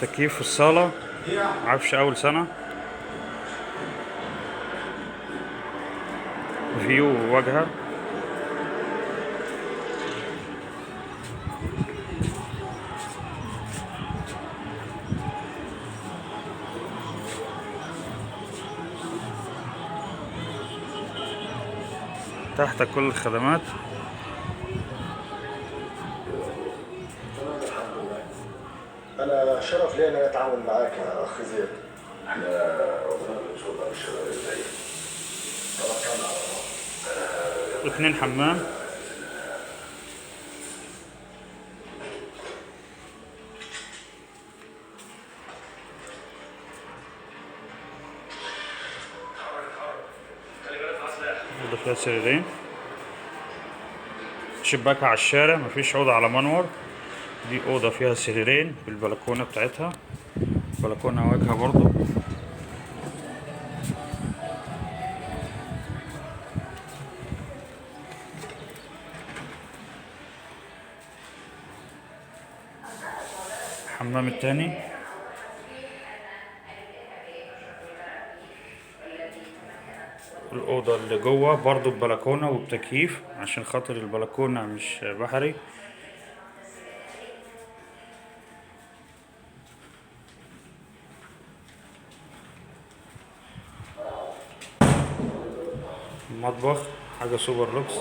تكييف في الصالة، عفش أول سنة، فيو واجهة. تحت كل الخدمات. الحمد لله. انا شرف لي ان انا اتعاون معاك يا اخ زياد. احنا ربنا بنشوفها بالشباب ازاي. توكلنا على الله. 2 حمام. أوضة فيها سريرين، شباكها على الشارع، مفيش أوضة على منور. دي أوضة فيها سريرين بالبلكونة بتاعتها، بلكونة واجهة برضو. الحمام التاني. الأوضة اللي جوه برضو ببلكونة وبتكييف عشان خاطر البلكونة مش بحري. المطبخ حاجة سوبر لوكس.